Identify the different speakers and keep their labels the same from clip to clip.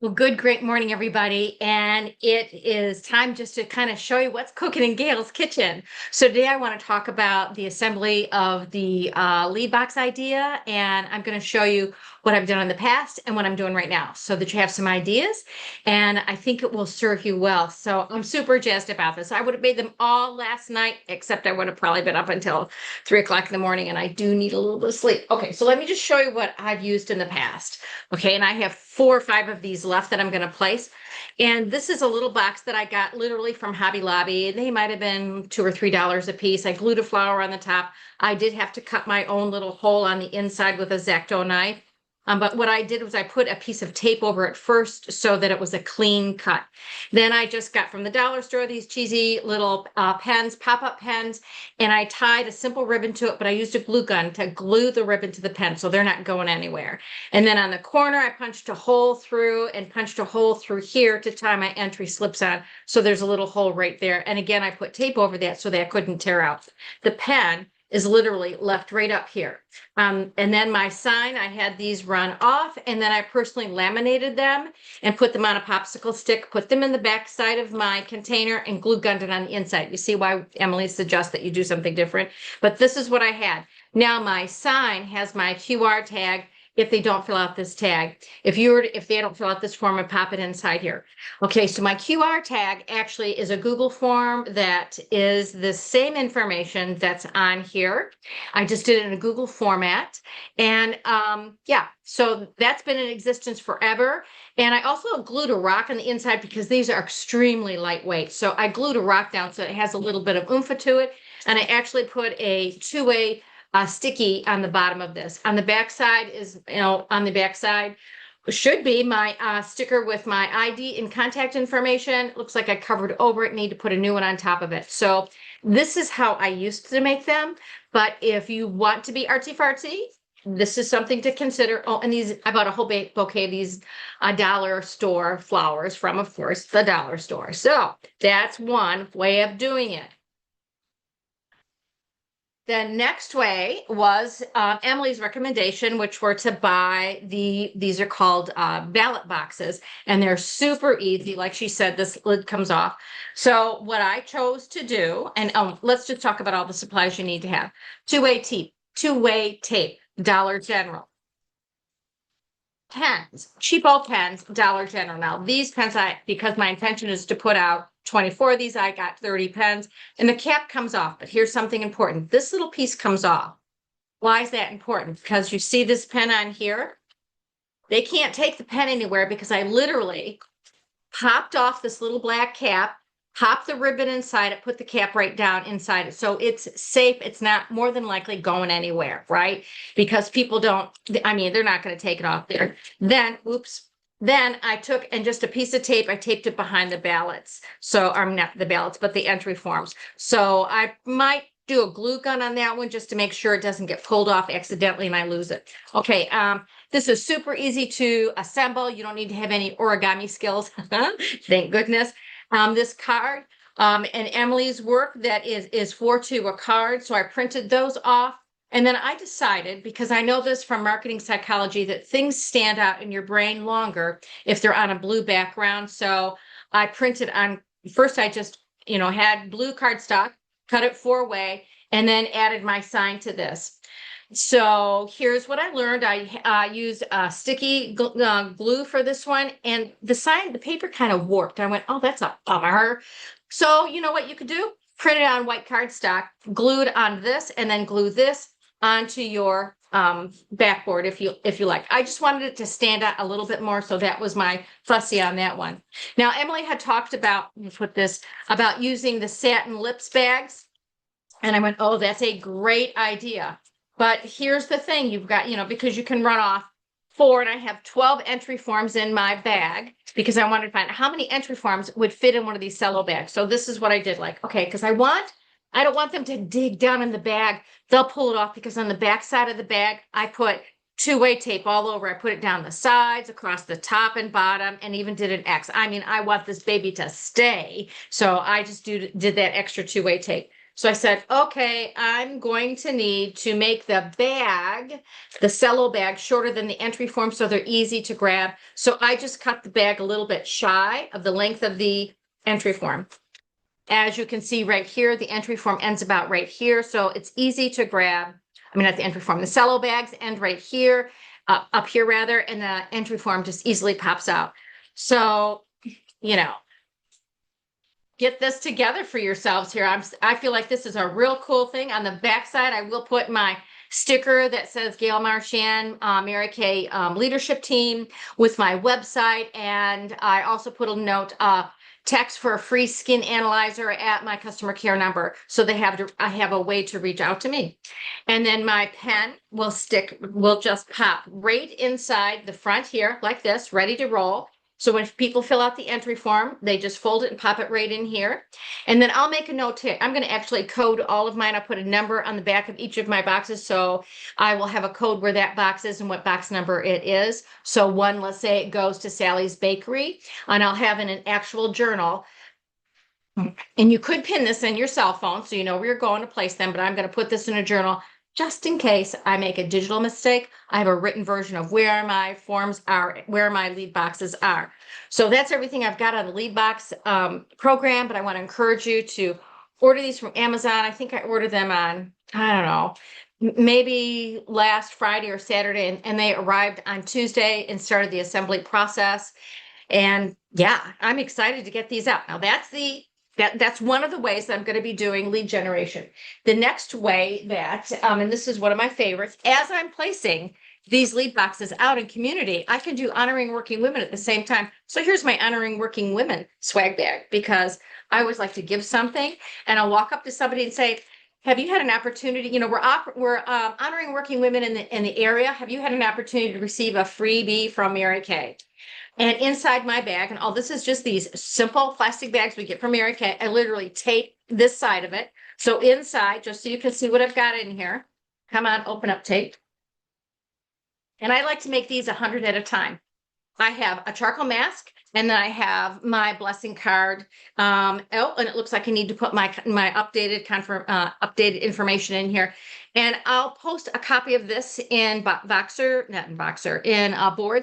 Speaker 1: Well, good, great morning, everybody. And it is time just to kind of show you what's cooking in Gail's kitchen. So today I want to talk about the assembly of the lead box idea, and I'm going to show you what I've done in the past and what I'm doing right now so that you have some ideas, and I think it will serve you well. So I'm super jazzed about this. I would have made them all last night, except I would have probably been up until 3 o'clock in the morning, and I do need a little bit of sleep. Okay, so let me just show you what I've used in the past. Okay, and I have 4 or 5 of these left that I'm going to place. And this is a little box that I got literally from Hobby Lobby. They might have been $2 or $3 a piece. I glued a flower on the top. I did have to cut my own little hole on the inside with a X-Acto knife. But what I did was I put a piece of tape over it first so that it was a clean cut. Then I just got from the dollar store these cheesy little pens, pop-up pens, and I tied a simple ribbon to it, but I used a glue gun to glue the ribbon to the pen so they're not going anywhere. And then on the corner, I punched a hole through and punched a hole through here to tie my entry slips on. So there's a little hole right there. And again, I put tape over that so that couldn't tear out. The pen is literally left right up here. And then my sign, I had these run off, and then I personally laminated them and put them on a popsicle stick, put them in the back side of my container, and glue gunned it on the inside. You see why Emily suggests that you do something different? But this is what I had. Now my sign has my QR tag if they don't fill out this tag. If they don't fill out this form and pop it inside here. Okay, so my QR tag actually is a Google form that is the same information that's on here. I just did it in a Google format. And yeah, so that's been in existence forever. And I also glued a rock on the inside because these are extremely lightweight. So I glued a rock down so it has a little bit of oomph to it. And I actually put a two-way sticky on the bottom of this. On the back side is, on the back side should be my sticker with my ID and contact information. Looks like I covered over it, need to put a new one on top of it. So this is how I used to make them. But if you want to be artsy fartsy, this is something to consider. Oh, and these, I bought a whole bouquet of these dollar store flowers from, of course, the dollar store. So that's one way of doing it. The next way was Emily's recommendation, which were to buy these are called ballot boxes, and they're super easy. Like she said, this lid comes off. So what I chose to do, and let's just talk about all the supplies you need to have. Two-way tape, Dollar General. Pens, cheapo pens, Dollar General. Now these pens, because my intention is to put out 24 of these, I got 30 pens, and the cap comes off. But here's something important. This little piece comes off. Why is that important? Because you see this pen on here? They can't take the pen anywhere because I literally popped off this little black cap, pop the ribbon inside it, put the cap right down inside it. So it's safe. It's not more than likely going anywhere, right? Because people don't, I mean, they're not going to take it off there. Then, oops. Then I took and just a piece of tape, I taped it behind the ballots. So I'm not the ballots, but the entry forms. So I might do a glue gun on that one just to make sure it doesn't get pulled off accidentally and I lose it. Okay, this is super easy to assemble. You don't need to have any origami skills. Thank goodness. This card and Emily's work that is 4-2 a card. So I printed those off. And then I decided, because I know this from marketing psychology, that things stand out in your brain longer if they're on a blue background. So I printed on, first I just, had blue cardstock, cut it 4-way, and then added my sign to this. So here's what I learned. I used sticky glue for this one, and the paper kind of warped. I went, oh, that's a bummer. So you know what you could do? Print it on white cardstock, glue it on this, and then glue this onto your backboard if you like. I just wanted it to stand out a little bit more, so that was my fussy on that one. Now Emily had talked about, about using the satin lips bags, and I went, oh, that's a great idea. But here's the thing, you've got, because you can run off 4, and I have 12 entry forms in my bag because I wanted to find out how many entry forms would fit in one of these cello bags. So this is what I did, okay, because I don't want them to dig down in the bag. They'll pull it off because on the back side of the bag, I put 2-way tape all over. I put it down the sides, across the top and bottom, and even did an X. I mean, I want this baby to stay. So I just did that extra 2-way tape. So I said, okay, I'm going to need to make the bag, the cello bag, shorter than the entry form so they're easy to grab. So I just cut the bag a little bit shy of the length of the entry form. As you can see right here, the entry form ends about right here. So it's easy to grab. I mean, not the entry form, the cello bags end right here, up here rather, and the entry form just easily pops out. So, you know, get this together for yourselves here. I feel like this is a real cool thing. On the backside, I will put my sticker that says Gail Marchand, Mary Kay Leadership Team with my website. And I also put a note, text for a free skin analyzer at my customer care number. So I have a way to reach out to me. And then my pen will just pop right inside the front here like this, ready to roll. So when people fill out the entry form, they just fold it and pop it right in here. And then I'll make a note here. I'm going to actually code all of mine. I'll put a number on the back of each of my boxes. So I will have a code where that box is and what box number it is. So one, let's say it goes to Sally's Bakery, and I'll have in an actual journal. And you could pin this in your cell phone so you know where you're going to place them, but I'm going to put this in a journal just in case I make a digital mistake. I have a written version of where my forms are, where my lead boxes are. So that's everything I've got on the lead box program, but I want to encourage you to order these from Amazon. I think I ordered them on, I don't know, maybe last Friday or Saturday, and they arrived on Tuesday and started the assembly process. And yeah, I'm excited to get these out. Now that's one of the ways that I'm going to be doing lead generation. The next way that, and this is one of my favorites, as I'm placing these lead boxes out in community, I can do honoring working women at the same time. So here's my honoring working women swag bag, because I always like to give something, and I'll walk up to somebody and say, have you had an opportunity, we're honoring working women in the area. Have you had an opportunity to receive a freebie from Mary Kay? And inside my bag, and this is just these simple plastic bags we get from Mary Kay. I literally tape this side of it. So inside, just so you can see what I've got in here. Come on, open up tape. And I like to make these 100 at a time. I have a charcoal mask, and then I have my blessing card. And it looks like I need to put my updated updated information in here. And I'll post a copy of this in Board,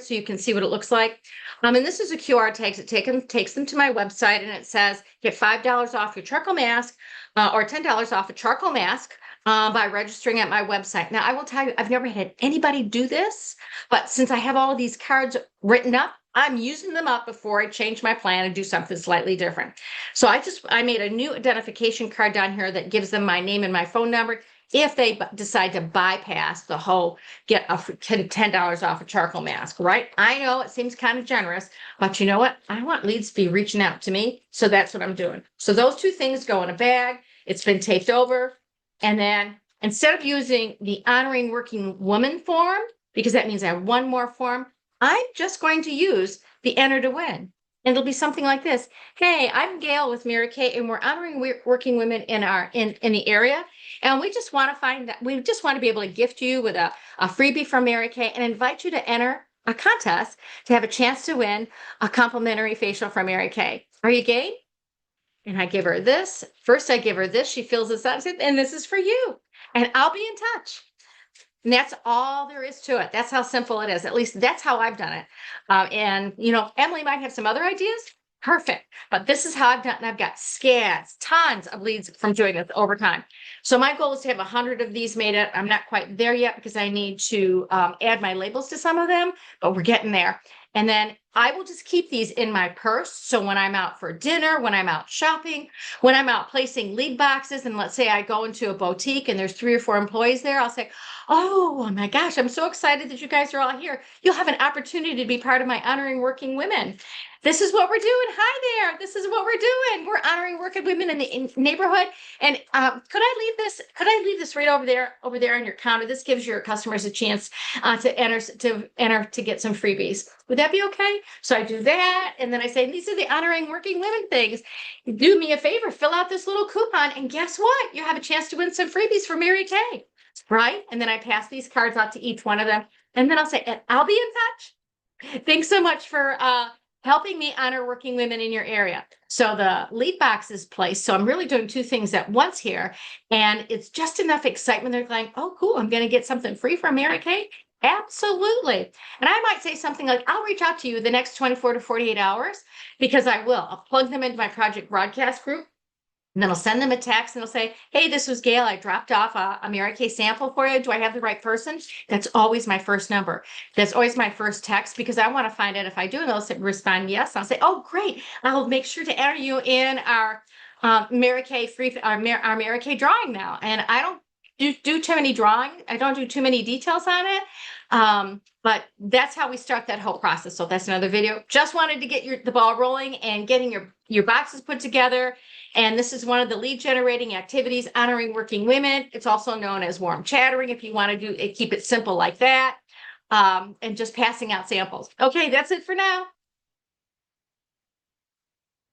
Speaker 1: so you can see what it looks like. And this is a QR tag that takes them to my website, and it says get $5 off your charcoal mask or $10 off a charcoal mask by registering at my website. Now, I will tell you, I've never had anybody do this, but since I have all of these cards written up, I'm using them up before I change my plan and do something slightly different. So I made a new identification card down here that gives them my name and my phone number. If they decide to bypass the whole get a $10 off a charcoal mask, right? I know it seems kind of generous, but you know what? I want leads to be reaching out to me. So that's what I'm doing. So those two things go in a bag. It's been taped over. And then instead of using the honoring working woman form, because that means I have one more form, I'm just going to use the enter to win. And it'll be something like this. Hey, I'm Gail with Mary Kay, and we're honoring working women in the area. And we just want to be able to gift you with a freebie from Mary Kay and invite you to enter a contest to have a chance to win a complimentary facial from Mary Kay. Are you game? And I give her this. First, I give her this. She fills this out, and this is for you. And I'll be in touch. And that's all there is to it. That's how simple it is. At least that's how I've done it. And, Emily might have some other ideas. Perfect. But this is how I've done it. And I've got scads, tons of leads from doing this over time. So my goal is to have 100 of these made up. I'm not quite there yet because I need to add my labels to some of them, but we're getting there. And then I will just keep these in my purse. So when I'm out for dinner, when I'm out shopping, when I'm out placing lead boxes, and let's say I go into a boutique and there's 3 or 4 employees there, I'll say, oh my gosh, I'm so excited that you guys are all here. You'll have an opportunity to be part of my honoring working women. This is what we're doing. Hi there. This is what we're doing. We're honoring working women in the neighborhood. And could I leave this right over there on your counter? This gives your customers a chance to enter to get some freebies. Would that be okay? So I do that. And then I say, these are the honoring working women things. Do me a favor, fill out this little coupon. And guess what? You have a chance to win some freebies from Mary Kay. Right? And then I pass these cards out to each one of them. And then I'll say, and I'll be in touch. Thanks so much for helping me honor working women in your area. So the lead box is placed. So I'm really doing two things at once here. And it's just enough excitement. They're like, oh, cool, I'm going to get something free from Mary Kay. Absolutely. And I might say something like, I'll reach out to you the next 24 to 48 hours because I will. I'll plug them into my project broadcast group. And then I'll send them a text and I'll say, hey, this was Gail. I dropped off a Mary Kay sample for you. Do I have the right person? That's always my first number. That's always my first text because I want to find out if I do. And they'll respond yes. I'll say, oh, great. I'll make sure to enter you in our Mary Kay our Mary Kay drawing now. And I don't do too many drawing. I don't do too many details on it. But that's how we start that whole process. So that's another video. Just wanted to get the ball rolling and getting your boxes put together. And this is one of the lead generating activities, honoring working women. It's also known as warm chattering if you want to keep it simple like that. And just passing out samples. Okay, that's it for now.